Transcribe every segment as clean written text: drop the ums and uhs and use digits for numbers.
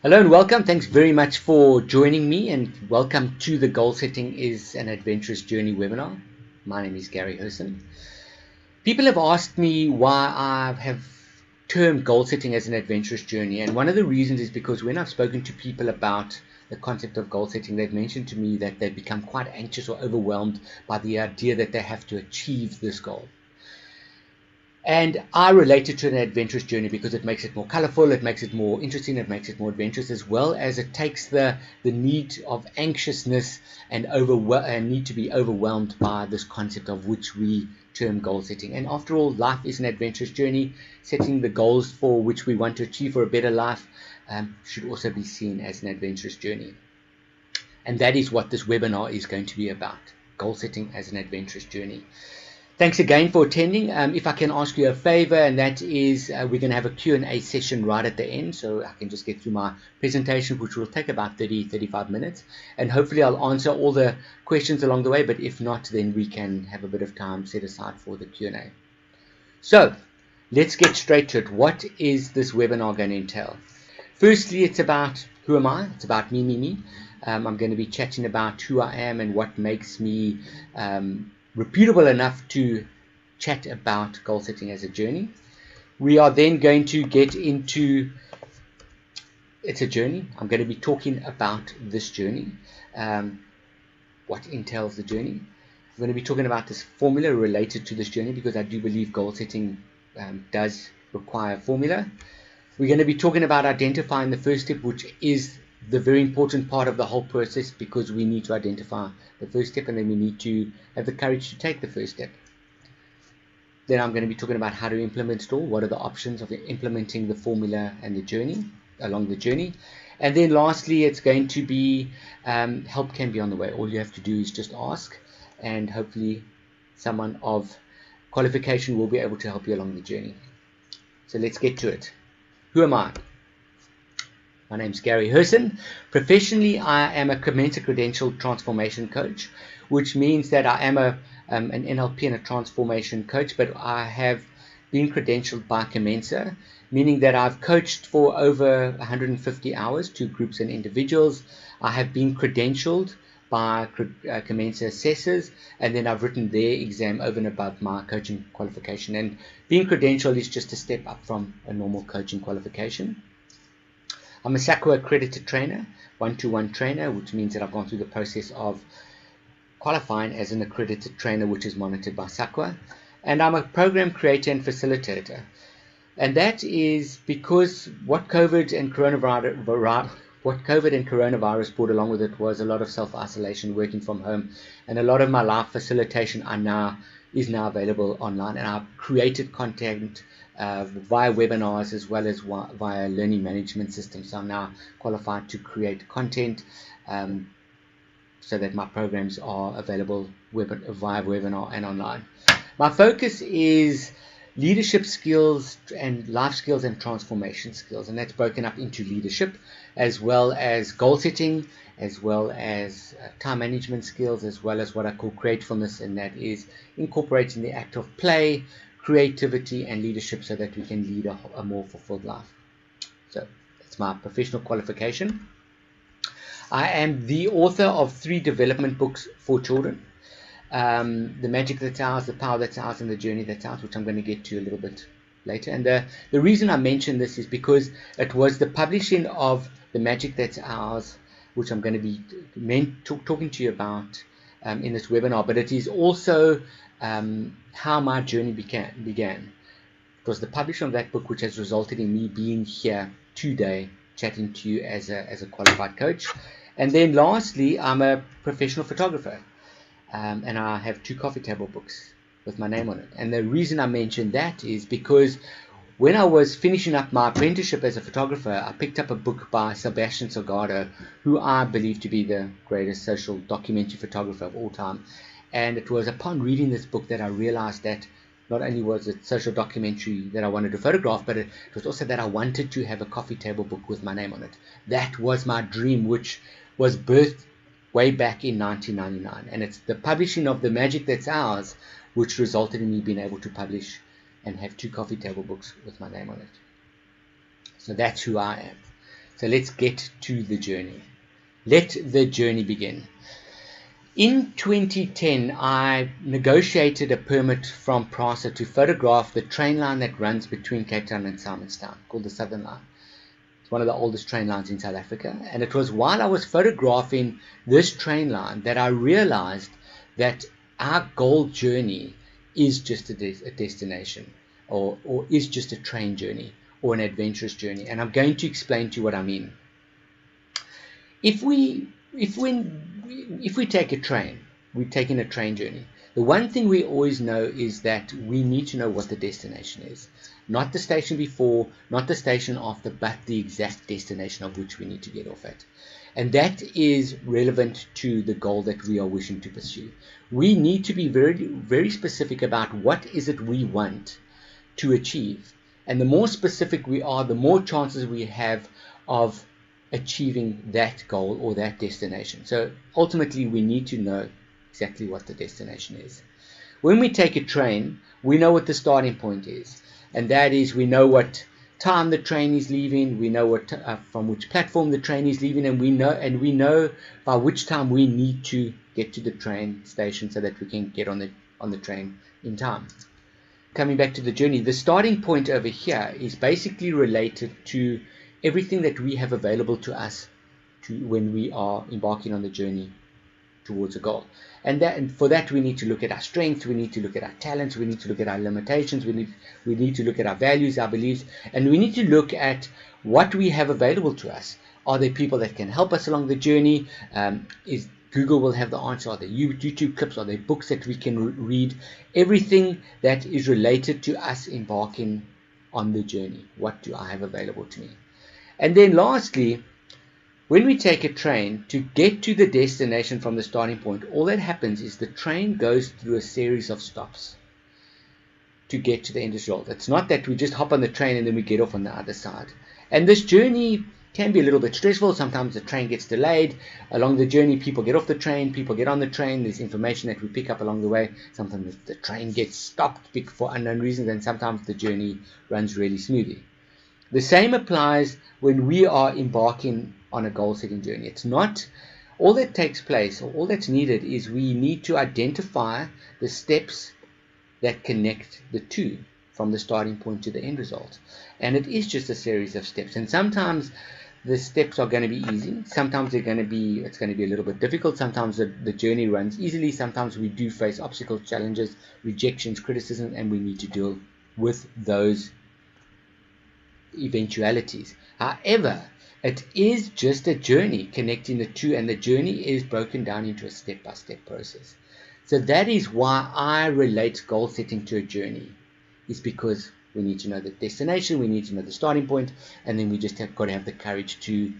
Hello and welcome. Thanks very much for joining me, and welcome to the Goal Setting is an Adventurous Journey webinar. My name is Gary Herson. People have asked me why I have termed goal setting as an adventurous journey, and one of the reasons is because when I've spoken to people about the concept of goal setting, they've mentioned to me that they've become quite anxious or overwhelmed by the idea that they have to achieve this goal. And I relate it to an adventurous journey because it makes it more colorful, it makes it more interesting, it makes it more adventurous, as well as it takes the need of anxiousness and need to be overwhelmed by this concept of which we term goal setting. And after all, life is an adventurous journey. Setting the goals for which we want to achieve for a better life should also be seen as an adventurous journey. And that is what this webinar is going to be about, goal setting as an adventurous journey. Thanks again for attending. If I can ask you a favor, and that is we're going to have a Q&A session right at the end, so I can just get through my presentation, which will take about 35 minutes, and hopefully I'll answer all the questions along the way, but if not, then we can have a bit of time set aside for the Q&A. So let's get straight to it. What is this webinar going to entail? Firstly, it's about who am I? It's about me. I'm going to be chatting about who I am and what makes me reputable enough to chat about goal setting as a journey. We are then going to get into it's a journey. I'm going to be talking about this journey, what entails the journey. I'm going to be talking about this formula related to this journey because I do believe goal setting does require formula. We're going to be talking about identifying the first step, which is the very important part of the whole process, because we need to identify the first step and then we need to have the courage to take the first step. Then I'm going to be talking about how to implement it all, what are the options of implementing the formula and the journey, along the journey. And then lastly, it's going to be help can be on the way. All you have to do is just ask, and hopefully someone of qualification will be able to help you along the journey. So let's get to it. Who am I? My name is Gary Herson. Professionally, I am a Commencer credentialed transformation coach, which means that I am an NLP and a transformation coach, but I have been credentialed by Commencer, meaning that I've coached for over 150 hours to groups and individuals. I have been credentialed by Commencer assessors, and then I've written their exam over and above my coaching qualification. And being credentialed is just a step up from a normal coaching qualification. I'm a SACWA accredited trainer, one-to-one trainer, which means that I've gone through the process of qualifying as an accredited trainer, which is monitored by SACWA. And I'm a program creator and facilitator. And that is because what COVID and coronavirus brought along with it was a lot of self-isolation, working from home, and a lot of my live facilitation is now available online. And I've created content via webinars as well as via learning management systems. So I'm now qualified to create content so that my programs are available via webinar and online. My focus is leadership skills and life skills and transformation skills, and that's broken up into leadership as well as goal setting, as well as time management skills, as well as what I call creativefulness, and that is incorporating the act of play, creativity and leadership so that we can lead a more fulfilled life. So that's my professional qualification. I am the author of 3 development books for children. The Magic That's Ours, The Power That's Ours, and The Journey That's Ours, which I'm going to get to a little bit later. And the reason I mention this is because it was the publishing of The Magic That's Ours, which I'm going to be talking to you about in this webinar, but it is also how my journey began. It was the publishing of that book which has resulted in me being here today chatting to you as a qualified coach. And then lastly, I'm a professional photographer. And I have 2 coffee table books with my name on it. And the reason I mention that is because when I was finishing up my apprenticeship as a photographer, I picked up a book by Sebastian Salgado, who I believe to be the greatest social documentary photographer of all time. And it was upon reading this book that I realized that not only was it social documentary that I wanted to photograph, but it was also that I wanted to have a coffee table book with my name on it. That was my dream, which was birthed way back in 1999, and it's the publishing of The Magic That's Ours which resulted in me being able to publish and have 2 coffee table books with my name on it. So that's who I am. So let's get to the journey. Let the journey begin. In 2010, I negotiated a permit from PRASA to photograph the train line that runs between Cape Town and Simonstown, called the Southern Line. It's one of the oldest train lines in South Africa. And it was while I was photographing this train line that I realized that our goal journey is just a destination, or is just a train journey or an adventurous journey. And I'm going to explain to you what I mean. If we take a train, we're taking a train journey. The one thing we always know is that we need to know what the destination is. Not the station before, not the station after, but the exact destination of which we need to get off at. And that is relevant to the goal that we are wishing to pursue. We need to be very, very specific about what is it we want to achieve. And the more specific we are, the more chances we have of achieving that goal or that destination. So ultimately, we need to know exactly what the destination is. When we take a train, we know what the starting point is, and that is we know what time the train is leaving, we know what from which platform the train is leaving, and we know by which time we need to get to the train station so that we can get on the train in time. Coming back to the journey, the starting point over here is basically related to everything that we have available to us when we are embarking on the journey towards a goal. And for that we need to look at our strengths, we need to look at our talents, we need to look at our limitations, we need to look at our values, our beliefs, and we need to look at what we have available to us. Are there people that can help us along the journey? Google will have the answer. Are there YouTube clips? Are there books that we can read? Everything that is related to us embarking on the journey. What do I have available to me? And then lastly, when we take a train to get to the destination from the starting point, all that happens is the train goes through a series of stops to get to the end result. It's not that we just hop on the train and then we get off on the other side. And this journey can be a little bit stressful. Sometimes the train gets delayed. Along the journey, people get off the train, people get on the train. There's information that we pick up along the way. Sometimes the train gets stopped for unknown reasons, and sometimes the journey runs really smoothly. The same applies when we are embarking on a goal-setting journey. It's not all that takes place, or all that's needed is we need to identify the steps that connect the two from the starting point to the end result. And it is just a series of steps. And sometimes the steps are going to be easy. Sometimes it's going to be a little bit difficult. Sometimes the journey runs easily. Sometimes we do face obstacles, challenges, rejections, criticism, and we need to deal with those eventualities. However, it is just a journey connecting the two, and the journey is broken down into a step-by-step process. So that is why I relate goal setting to a journey. It's because we need to know the destination, we need to know the starting point, and then we just have got to have the courage to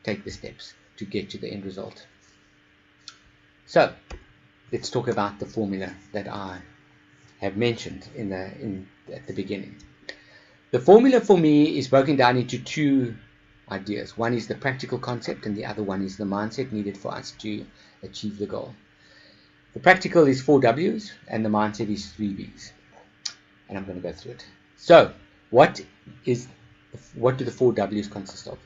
take the steps to get to the end result. So let's talk about the formula that I have mentioned at the beginning. The formula for me is broken down into two ideas. One is the practical concept, and the other one is the mindset needed for us to achieve the goal. The practical is 4 W's, and the mindset is 3 B's. And I'm going to go through it. So, what do the 4 W's consist of?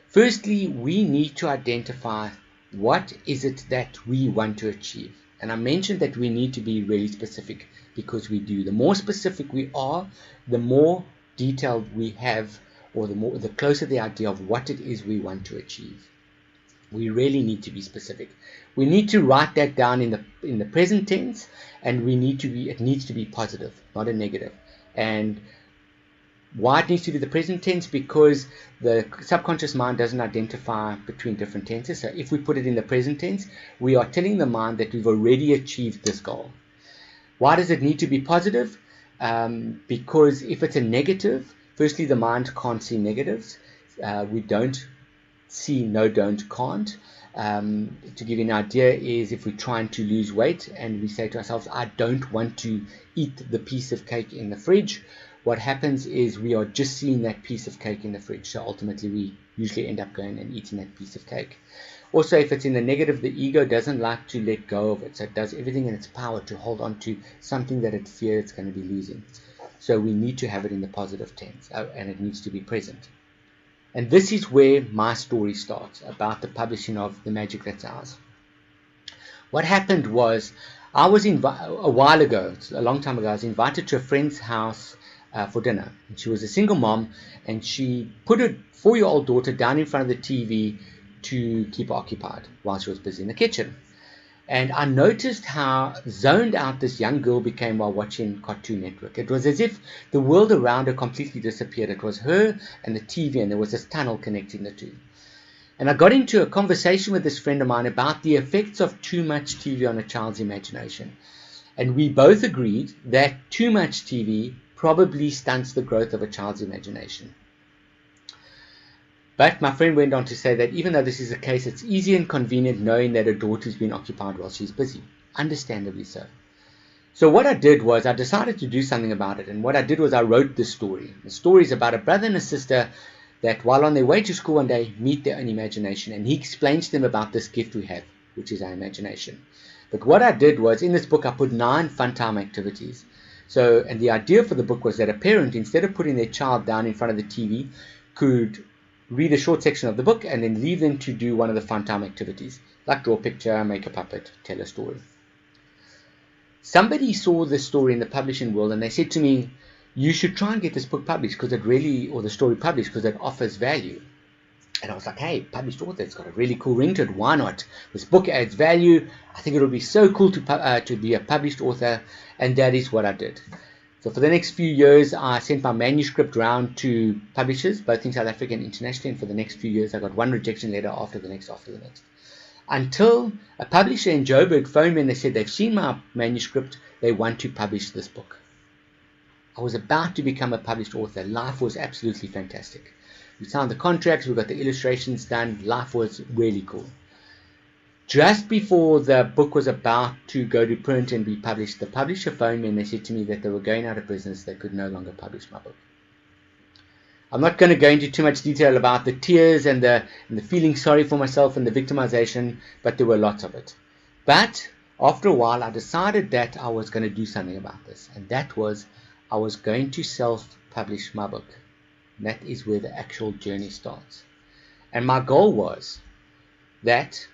Firstly, we need to identify what is it that we want to achieve. And I mentioned that we need to be really specific, because we do. The more specific we are, the more detailed we have, or the closer the idea of what it is we want to achieve. We really need to be specific. We need to write that down in the present tense, and it needs to be positive, not a negative. And why it needs to be the present tense? Because the subconscious mind doesn't identify between different tenses. So if we put it in the present tense, we are telling the mind that we've already achieved this goal. Why does it need to be positive? Because if it's a negative, firstly, the mind can't see negatives. We don't see no, don't, can't. To give you an idea is if we're trying to lose weight and we say to ourselves, I don't want to eat the piece of cake in the fridge, what happens is we are just seeing that piece of cake in the fridge. So ultimately we usually end up going and eating that piece of cake. Also, if it's in the negative, the ego doesn't like to let go of it. So it does everything in its power to hold on to something that it fears it's going to be losing. So we need to have it in the positive tense, and it needs to be present. And this is where my story starts, about the publishing of The Magic That's Ours. What happened was, I was a while ago, a long time ago, I was invited to a friend's house for dinner. And she was a single mom, and she put her 4-year-old daughter down in front of the TV to keep her occupied while she was busy in the kitchen. And I noticed how zoned out this young girl became while watching Cartoon Network. It was as if the world around her completely disappeared. It was her and the TV, and there was this tunnel connecting the two. And I got into a conversation with this friend of mine about the effects of too much TV on a child's imagination. And we both agreed that too much TV probably stunts the growth of a child's imagination. But my friend went on to say that even though this is the case, it's easy and convenient knowing that her daughter's been occupied while she's busy. Understandably so. So what I did was, I decided to do something about it. And what I did was, I wrote this story. The story is about a brother and a sister that, while on their way to school one day, meet their own imagination. And he explains to them about this gift we have, which is our imagination. But what I did was, in this book, I put 9 fun time activities. So, and the idea for the book was that a parent, instead of putting their child down in front of the TV, could read a short section of the book and then leave them to do one of the fun time activities, like draw a picture, make a puppet, tell a story. Somebody saw this story in the publishing world, and they said to me, you should try and get this book published, because it really, or the story published, because it offers value. And I was like, hey, published author, it's got a really cool ring to it, why not? This book adds value. I think it would be so cool to be a published author. And that is what I did. So for the next few years, I sent my manuscript round to publishers, both in South Africa and internationally. And for the next few years, I got one rejection letter after the next, until a publisher in Joburg phoned me and they said they've seen my manuscript, they want to publish this book. I was about to become a published author. Life was absolutely fantastic. We signed the contracts, we got the illustrations done. Life was really cool. Just before the book was about to go to print and be published, the publisher phoned me and they said to me that they were going out of business. They could no longer publish my book. I'm not going to go into too much detail about the tears and the feeling sorry for myself and the victimization, but there were lots of it. But after a while, I decided that I was going to do something about this. And that was, I was going to self-publish my book. And that is where the actual journey starts. And my goal was that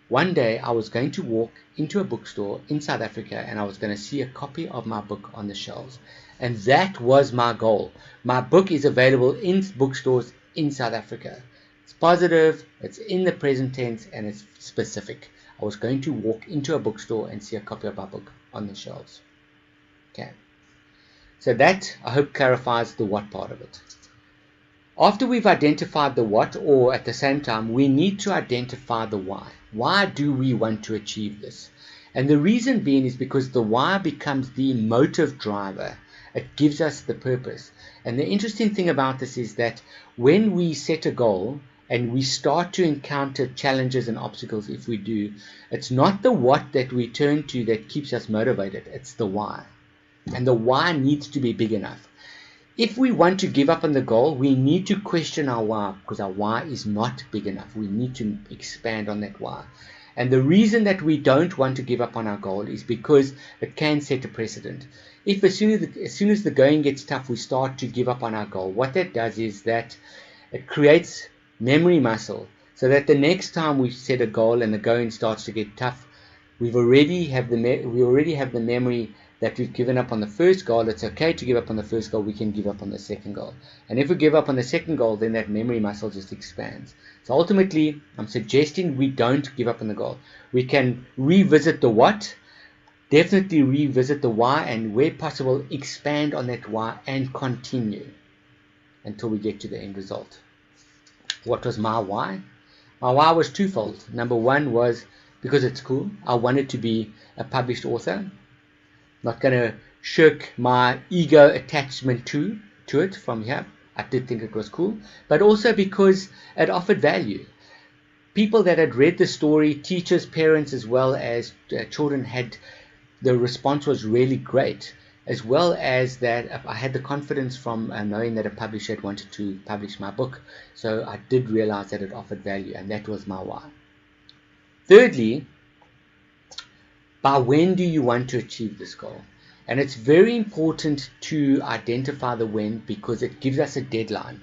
one day I was going to walk into a bookstore in South Africa and I was going to see a copy of my book on the shelves. And that was my goal. My book is available in bookstores in South Africa. It's positive, it's in the present tense, and it's specific. I was going to walk into a bookstore and see a copy of my book on the shelves. Okay. So that, I hope, clarifies the what part of it. After we've identified the what, or at the same time, we need to identify the why. Why do we want to achieve this? And the reason being is because the why becomes the motive driver. It gives us the purpose. And the interesting thing about this is that when we set a goal and we start to encounter challenges and obstacles, if we do, it's not the what that we turn to that keeps us motivated. It's the why. And the why needs to be big enough. If we want to give up on the goal, we need to question our why, because our why is not big enough. We need to expand on that why. And the reason that we don't want to give up on our goal is because it can set a precedent. If as soon as the going gets tough, we start to give up on our goal, what that does is that it creates memory muscle, so that the next time we set a goal and the going starts to get tough, we already have the memory that we've given up on the first goal. It's okay to give up on the first goal. We can give up on the second goal. And if we give up on the second goal, then that memory muscle just expands. So ultimately, I'm suggesting we don't give up on the goal. We can revisit the what, definitely revisit the why, and where possible, expand on that why and continue until we get to the end result. What was my why? My why was twofold. Number one was because it's cool. I wanted to be a published author. Not going to shirk my ego attachment to it from here. I did think it was cool. But also because it offered value. People that had read the story, teachers, parents, as well as children, the response was really great. As well as that I had the confidence from knowing that a publisher had wanted to publish my book. So I did realize that it offered value, and that was my why. Thirdly, by when do you want to achieve this goal? And it's very important to identify the when, because it gives us a deadline.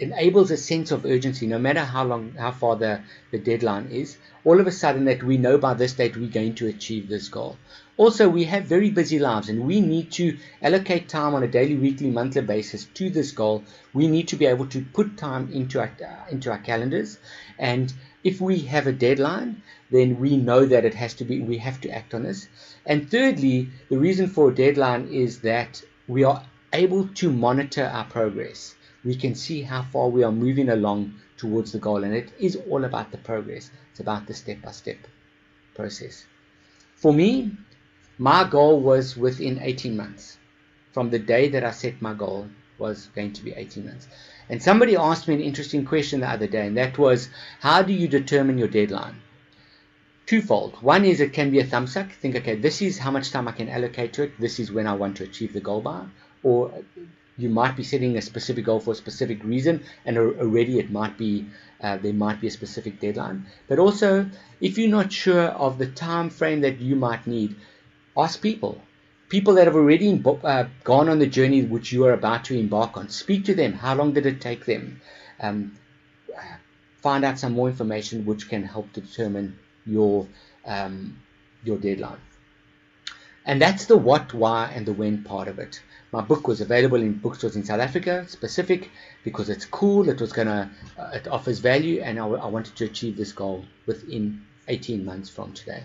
enables a sense of urgency, no matter how far the deadline is. All of a sudden that we know by this date we're going to achieve this goal. Also, we have very busy lives and we need to allocate time on a daily, weekly, monthly basis to this goal. We need to be able to put time into our calendars, and if we have a deadline, then we know that we have to act on this. And thirdly, the reason for a deadline is that we are able to monitor our progress. We can see how far we are moving along towards the goal, and it is all about the progress. It's about the step-by-step process. For me, my goal was within 18 months. From the day that I set my goal was going to be 18 months. And somebody asked me an interesting question the other day, and that was, how do you determine your deadline? Twofold. One is it can be a thumb suck. Think, okay, this is how much time I can allocate to it. This is when I want to achieve the goal by. Or you might be setting a specific goal for a specific reason, and already it might be there might be a specific deadline. But also, if you're not sure of the time frame that you might need, ask people that have already gone on the journey which you are about to embark on. Speak to them. How long did it take them? Find out some more information which can help to determine your deadline. And that's the what, why, and the when part of it. My book was available in bookstores in South Africa, specific because it's cool. It offers value, and I wanted to achieve this goal within 18 months from today.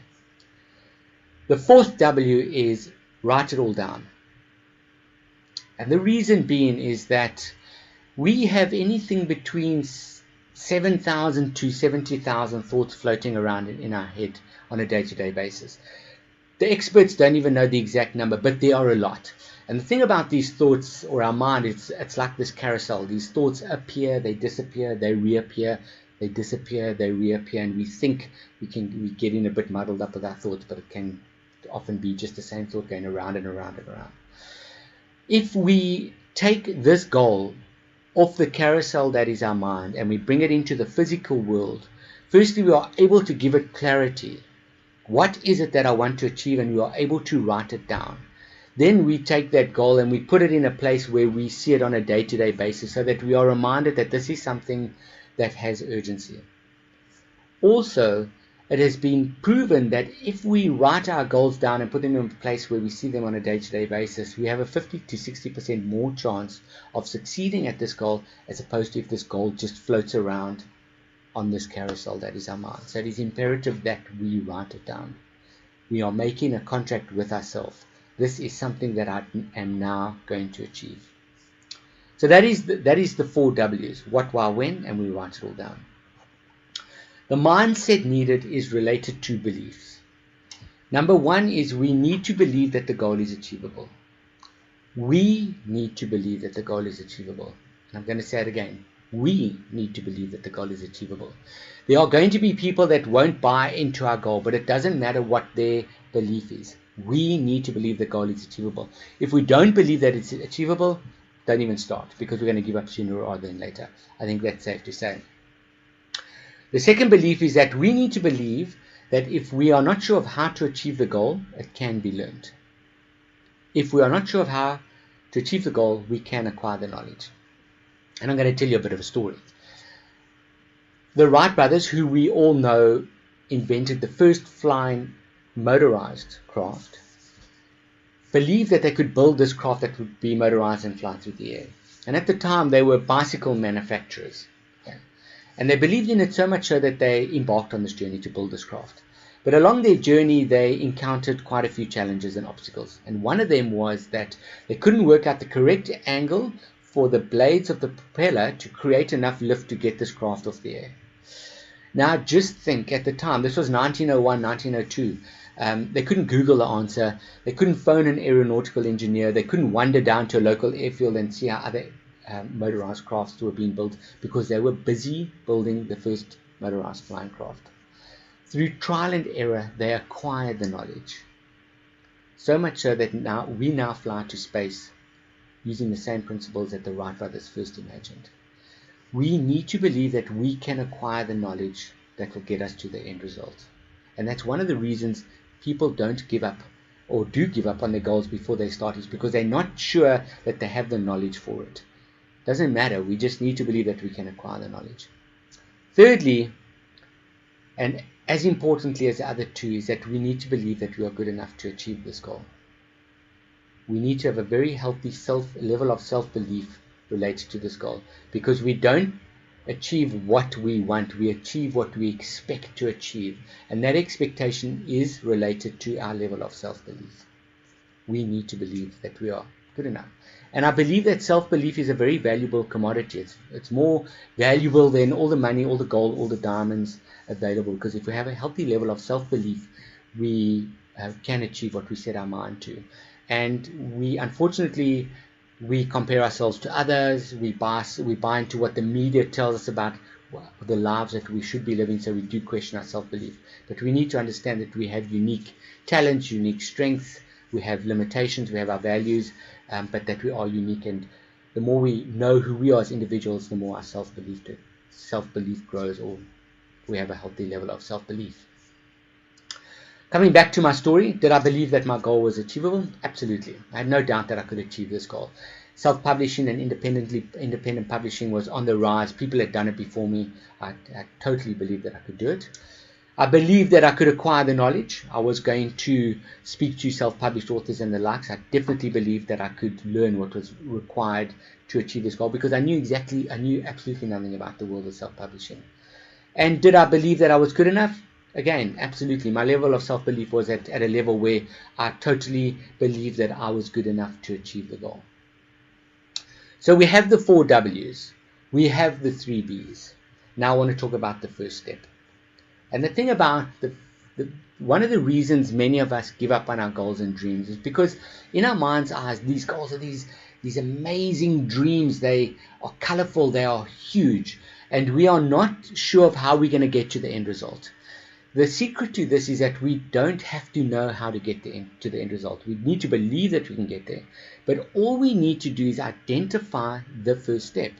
The fourth W is write it all down. And the reason being is that we have anything between 7,000 to 70,000 thoughts floating around in our head on a day-to-day basis. The experts don't even know the exact number, but there are a lot. And the thing about these thoughts, or our mind, it's like this carousel. These thoughts appear, they disappear, they reappear, they disappear, they reappear, and we think we get in a bit muddled up with our thoughts, but it can often be just the same thought going around and around and around. If we take this goal off the carousel that is our mind and we bring it into the physical world, firstly we are able to give it clarity. What is it that I want to achieve? And we are able to write it down. Then we take that goal and we put it in a place where we see it on a day-to-day basis, so that we are reminded that this is something that has urgency. Also, it has been proven that if we write our goals down and put them in a place where we see them on a day-to-day basis, we have a 50 to 60% more chance of succeeding at this goal, as opposed to if this goal just floats around on this carousel that is our mind. So it is imperative that we write it down. We are making a contract with ourselves. This is something that I am now going to achieve. So that is the 4 W's: what, why, when, and we write it all down. The mindset needed is related to beliefs. Number 1 is we need to believe that the goal is achievable. We need to believe that the goal is achievable. And I'm going to say it again. We need to believe that the goal is achievable. There are going to be people that won't buy into our goal, but it doesn't matter what their belief is. We need to believe the goal is achievable. If we don't believe that it's achievable, don't even start, because we're going to give up sooner rather than later. I think that's safe to say. The second belief is that we need to believe that if we are not sure of how to achieve the goal, it can be learned. If we are not sure of how to achieve the goal, we can acquire the knowledge. And I'm going to tell you a bit of a story. The Wright brothers, who we all know invented the first flying motorized craft, believed that they could build this craft that would be motorized and fly through the air. And at the time, they were bicycle manufacturers. Okay? And they believed in it so much so that they embarked on this journey to build this craft. But along their journey, they encountered quite a few challenges and obstacles. And one of them was that they couldn't work out the correct angle for the blades of the propeller to create enough lift to get this craft off the air. Now, just think, at the time, this was 1901, 1902, they couldn't Google the answer, they couldn't phone an aeronautical engineer, they couldn't wander down to a local airfield and see how other motorized crafts were being built, because they were busy building the first motorized flying craft. Through trial and error, they acquired the knowledge. So much so that we now fly to space using the same principles that the Wright brothers first imagined. We need to believe that we can acquire the knowledge that will get us to the end result. And that's one of the reasons people don't give up, or do give up on their goals before they start, is because they're not sure that they have the knowledge for it. Doesn't matter. We just need to believe that we can acquire the knowledge. Thirdly, and as importantly as the other two, is that we need to believe that we are good enough to achieve this goal. We need to have a very healthy level of self-belief related to this goal, because we don't achieve what we want, we achieve what we expect to achieve, and that expectation is related to our level of self-belief. We need to believe that we are good enough. And I believe that self-belief is a very valuable commodity. It's more valuable than all the money, all the gold, all the diamonds available, because if we have a healthy level of self-belief, we can achieve what we set our mind to. And unfortunately, we compare ourselves to others. We buy into what the media tells us about the lives that we should be living, so we do question our self-belief. But we need to understand that we have unique talents, unique strengths. We have limitations, we have our values, but that we are unique. And the more we know who we are as individuals, the more our self-belief grows, or we have a healthy level of self-belief. Coming back to my story, did I believe that my goal was achievable? Absolutely. I had no doubt that I could achieve this goal. Self-publishing and independent publishing was on the rise. People had done it before me. I totally believed that I could do it. I believed that I could acquire the knowledge. I was going to speak to self-published authors and the likes. I definitely believed that I could learn what was required to achieve this goal, because I knew absolutely nothing about the world of self-publishing. And did I believe that I was good enough? Again, absolutely. My level of self-belief was at a level where I totally believed that I was good enough to achieve the goal. So we have the 4 W's. We have the 3 B's. Now I want to talk about the first step. And the thing about one of the reasons many of us give up on our goals and dreams is because in our mind's eyes, these goals are these amazing dreams. They are colorful, they are huge, and we are not sure of how we're going to get to the end result. The secret to this is that we don't have to know how to get to the end result. We need to believe that we can get there. But all we need to do is identify the first step.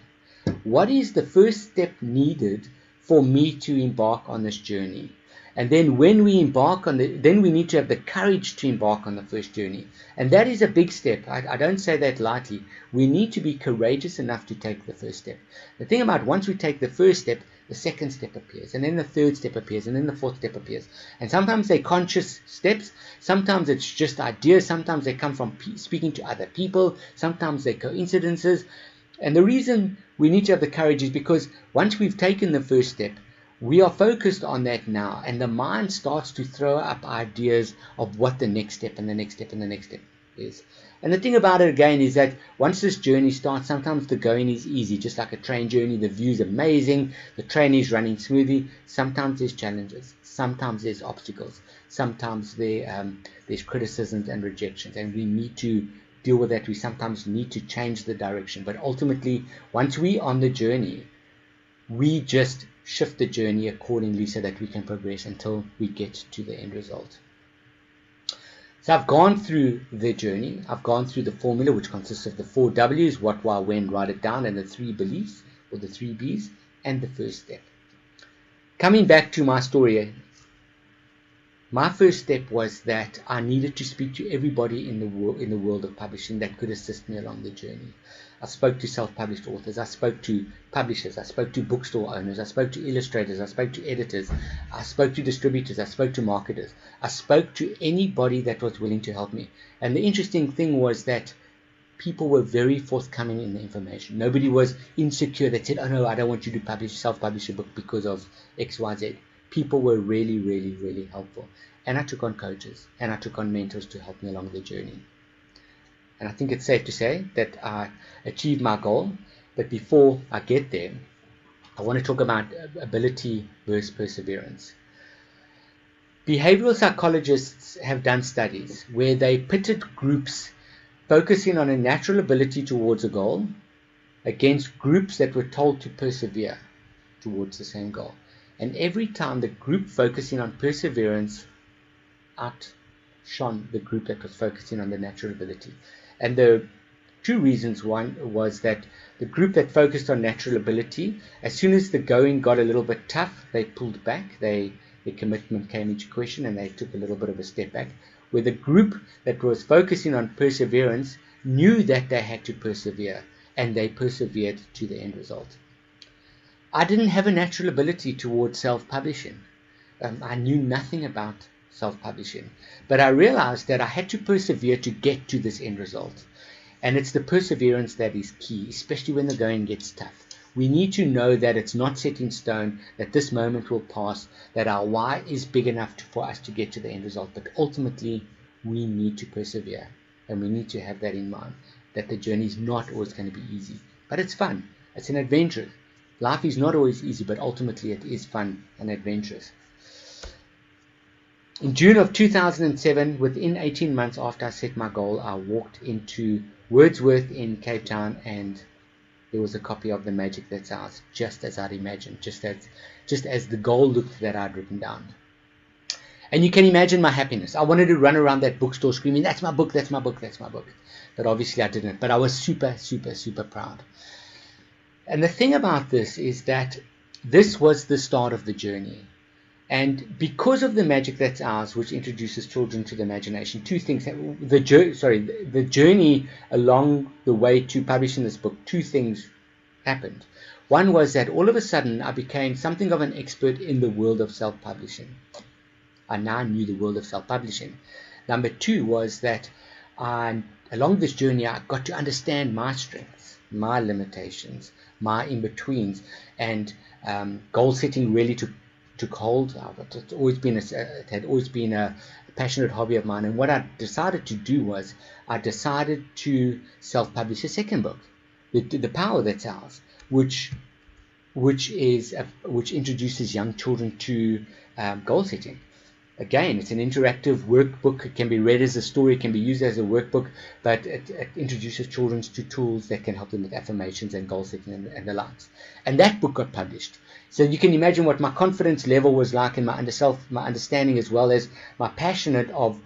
What is the first step needed for me to embark on this journey? And then when we embark on then we need to have the courage to embark on the first journey. And that is a big step. I don't say that lightly. We need to be courageous enough to take the first step. The thing about once we take the first step, the second step appears, and then the third step appears, and then the fourth step appears. And sometimes they're conscious steps, sometimes it's just ideas, sometimes they come from speaking to other people, sometimes they're coincidences. And the reason we need to have the courage is because once we've taken the first step, we are focused on that now, and the mind starts to throw up ideas of what the next step and the next step and the next step is. And the thing about it again is that once this journey starts, sometimes the going is easy, just like a train journey. The view is amazing, the train is running smoothly. Sometimes there's challenges, sometimes there's obstacles, sometimes there's criticisms and rejections, and we need to deal with that. We sometimes need to change the direction, but ultimately once we're on the journey, we just shift the journey accordingly so that we can progress until we get to the end result. So I've gone through the journey. I've gone through the formula, which consists of the 4 W's, what, why, when, write it down, and the 3 beliefs, or the 3 B's, and the first step. Coming back to my story, my first step was that I needed to speak to everybody in the world of publishing that could assist me along the journey. I spoke to self-published authors, I spoke to publishers, I spoke to bookstore owners, I spoke to illustrators, I spoke to editors, I spoke to distributors, I spoke to marketers, I spoke to anybody that was willing to help me. And the interesting thing was that people were very forthcoming in the information. Nobody was insecure that said, oh no, I don't want you to self-publish a book because of X, Y, Z. People were really, really, really helpful. And I took on coaches and I took on mentors to help me along the journey. And I think it's safe to say that I achieved my goal. But before I get there, I want to talk about ability versus perseverance. Behavioral psychologists have done studies where they pitted groups focusing on a natural ability towards a goal against groups that were told to persevere towards the same goal. And every time the group focusing on perseverance outshone the group that was focusing on the natural ability. And the two reasons: one was that the group that focused on natural ability, as soon as the going got a little bit tough, they pulled back, their commitment came into question, and they took a little bit of a step back. Where the group that was focusing on perseverance knew that they had to persevere, and they persevered to the end result. I didn't have a natural ability towards self-publishing. I knew nothing about self-publishing, but I realized that I had to persevere to get to this end result. And it's the perseverance that is key, especially when the going gets tough. We need to know that it's not set in stone, that this moment will pass, that our why is big enough for us to get to the end result. But ultimately, we need to persevere. And we need to have that in mind, that the journey is not always going to be easy. But it's fun. It's an adventure. Life is not always easy, but ultimately it is fun and adventurous. In June of 2007, within 18 months after I set my goal, I walked into Wordsworth in Cape Town, and there was a copy of The Magic That's Ours, just as I'd imagined, just as the goal looked that I'd written down. And you can imagine my happiness. I wanted to run around that bookstore screaming, "That's my book, that's my book, that's my book." But obviously I didn't. But I was super, super, super proud. And the thing about this is that this was the start of the journey. And because of The Magic That's Ours, which introduces children to the imagination, two things. The journey along the way to publishing this book, two things happened. One was that all of a sudden I became something of an expert in the world of self-publishing. I now knew the world of self-publishing. Number two was that along this journey I got to understand my strengths, my limitations, my in-betweens, and goal setting really took hold. It had always been a passionate hobby of mine, and what I decided to do was I decided to self-publish a second book, The Power That's Ours, which introduces young children to goal setting. Again, it's an interactive workbook. It can be read as a story, it can be used as a workbook, but it introduces children to tools that can help them with affirmations and goal setting and the likes. And that book got published. So you can imagine what my confidence level was like, and my understanding, as well as my passion of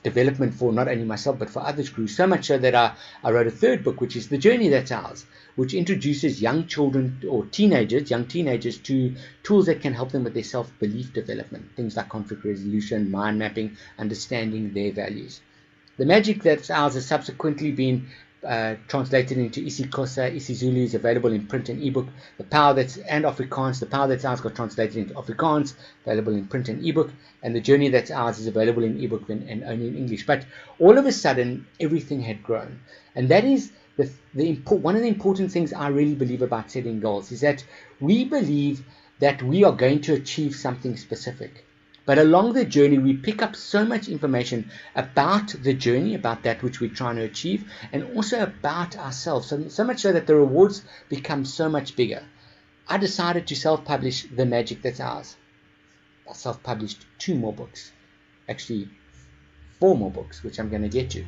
development for not only myself but for others, grew so much so that I wrote a third book, which is The Journey That's Ours, which introduces young children or young teenagers to tools that can help them with their self-belief development, things like conflict resolution, mind mapping, understanding their values. The Magic That's Ours has subsequently been translated into isiXhosa, isiZulu, is available in print and ebook. And Afrikaans. The Power That's Ours got translated into Afrikaans, available in print and ebook. And The Journey That's Ours is available in ebook and only in English. But all of a sudden, everything had grown. And that is one of the important things I really believe about setting goals, is that we believe that we are going to achieve something specific. But along the journey, we pick up so much information about the journey, about that which we're trying to achieve, and also about ourselves, so much so that the rewards become so much bigger. I decided to self-publish The Magic That's Ours. I self-published 2 more books, actually 4 more books, which I'm going to get to.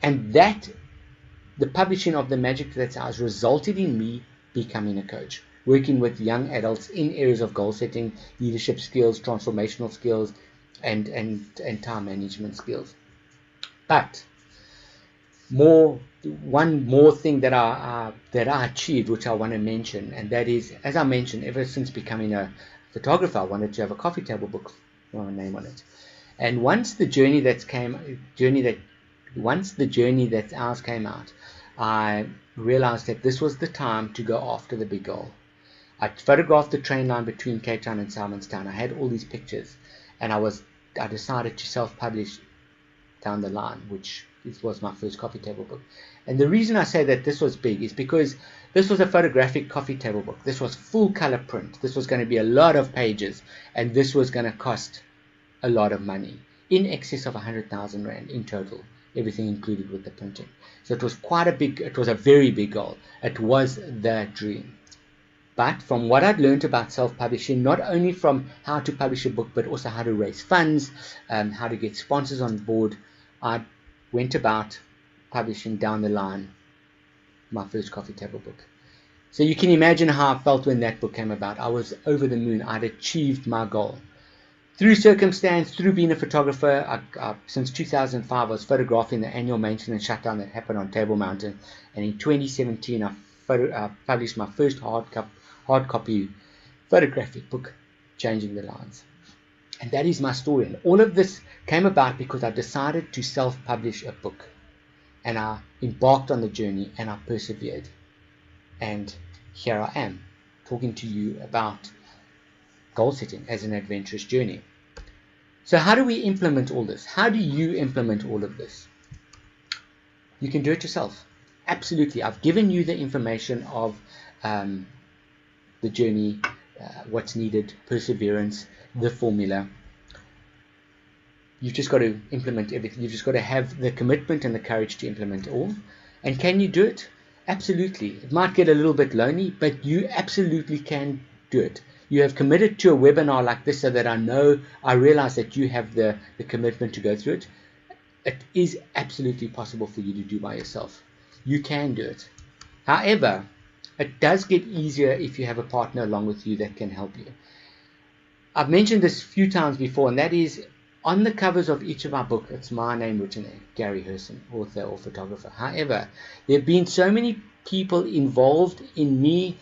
And the publishing of The Magic That's Ours resulted in me becoming a coach, working with young adults in areas of goal setting, leadership skills, transformational skills, and time management skills. But one more thing that I achieved, which I want to mention, and that is, as I mentioned, ever since becoming a photographer, I wanted to have a coffee table book with my name on it. And once the Journey That's Ours came out, I realized that this was the time to go after the big goal. I photographed the train line between Cape Town and Simonstown. I had all these pictures, and I decided to self-publish down the line, which was my first coffee table book. And the reason I say that this was big is because this was a photographic coffee table book. This was full color print. This was going to be a lot of pages, and this was going to cost a lot of money, in excess of 100,000 Rand in total, everything included with the printing. So it was a very big goal. It was the dream. But from what I'd learned about self-publishing, not only from how to publish a book, but also how to raise funds, how to get sponsors on board, I went about publishing down the line my first coffee table book. So you can imagine how I felt when that book came about. I was over the moon. I'd achieved my goal. Through circumstance, through being a photographer, since 2005, I was photographing the annual maintenance shutdown that happened on Table Mountain. And in 2017, I published my first hard copy photographic book, Changing the Lines. And that is my story. And all of this came about because I decided to self-publish a book. and I embarked on the journey, and I persevered. And here I am, talking to you about goal setting as an adventurous journey. So how do we implement all this? How do you implement all of this? You can do it yourself. Absolutely. I've given you the information of the journey, what's needed, perseverance, the formula. You've just got to implement everything. You've just got to have the commitment and the courage to implement it all. And can you do it? Absolutely. It might get a little bit lonely, but you absolutely can do it. You have committed to a webinar like this so that I realize that you have the commitment to go through it. It is absolutely possible for you to do by yourself. You can do it. However, it does get easier if you have a partner along with you that can help you. I've mentioned this a few times before, and that is on the covers of each of our books, it's my name written there, Gary Herson, author or photographer. However, there have been so many people involved in me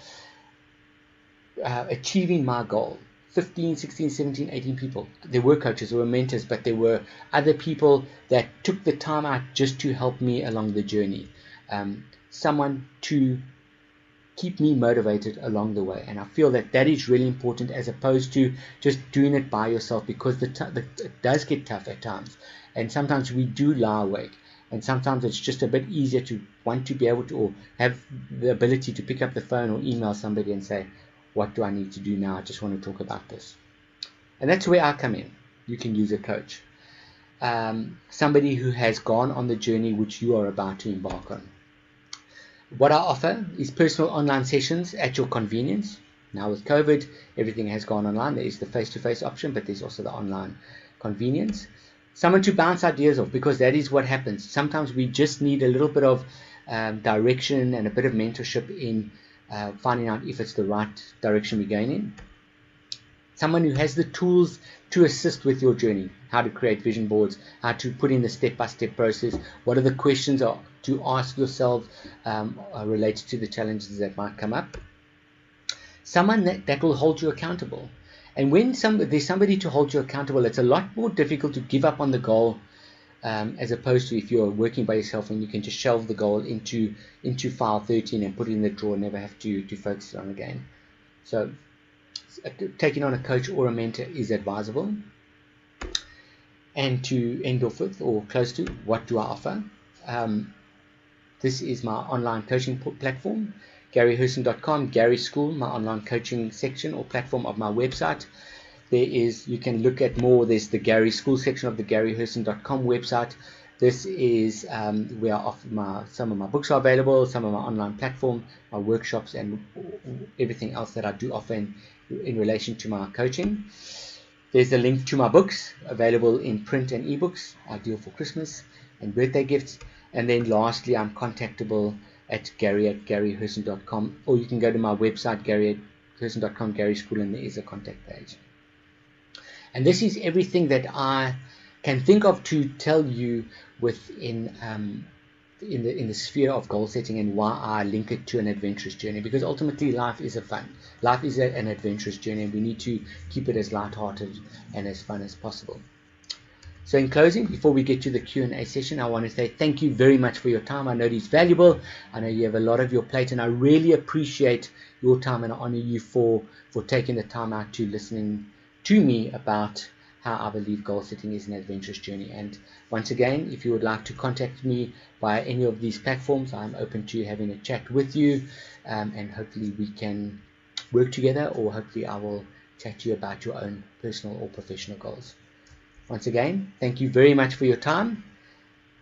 achieving my goal. 15, 16, 17, 18 people. There were coaches, there were mentors, but there were other people that took the time out just to help me along the journey. Someone to keep me motivated along the way. And I feel that that is really important, as opposed to just doing it by yourself, because it does get tough at times. And sometimes we do lie awake. And sometimes it's just a bit easier to want to be able to, or have the ability to pick up the phone or email somebody and say, what do I need to do now? I just want to talk about this. And that's where I come in. You can use a coach. Somebody who has gone on the journey which you are about to embark on. What I offer is personal online sessions at your convenience. Now with COVID, everything has gone online. There is the face-to-face option, but there's also the online convenience. Someone to bounce ideas off, because that is what happens. Sometimes we just need a little bit of direction and a bit of mentorship in finding out if it's the right direction we're going in. Someone who has the tools to assist with your journey, how to create vision boards, how to put in the step-by-step process, what are the questions to ask yourself related to the challenges that might come up. Someone that will hold you accountable. And when there's somebody to hold you accountable, it's a lot more difficult to give up on the goal, as opposed to if you're working by yourself and you can just shelve the goal into file 13 and put it in the drawer and never have to focus on it again. So taking on a coach or a mentor is advisable. And to end off with, or close to, what do I offer? This is my online coaching platform, GaryHerson.com, Gary School, my online coaching section or platform of my website. You can look at more. There's the Gary School section of the GaryHerson.com website. This is where I offer some of my books are available, some of my online platform, my workshops, and everything else that I do offer in relation to my coaching. There's a link to my books available in print and ebooks, ideal for Christmas and birthday gifts. And then lastly, I'm contactable at Gary@GaryHerson.com, or you can go to my website, Gary@Herson.com, Gary School, and there is a contact page. And this is everything that I can think of to tell you within in the sphere of goal setting, and why I link it to an adventurous journey, because ultimately life is an adventurous journey, and we need to keep it as lighthearted and as fun as possible. So in closing, before we get to the Q&A session, I want to say thank you very much for your time. I know it is valuable. I know you have a lot of your plate, and I really appreciate your time, and I honor you for taking the time out to listening to me about how I believe goal setting is an adventurous journey. And once again, if you would like to contact me via any of these platforms, I'm open to having a chat with you, and hopefully we can work together, or hopefully I will chat to you about your own personal or professional goals. Once again, thank you very much for your time.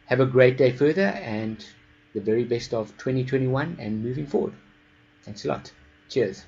Have a great day further, and the very best of 2021 and moving forward. Thanks a lot. Cheers.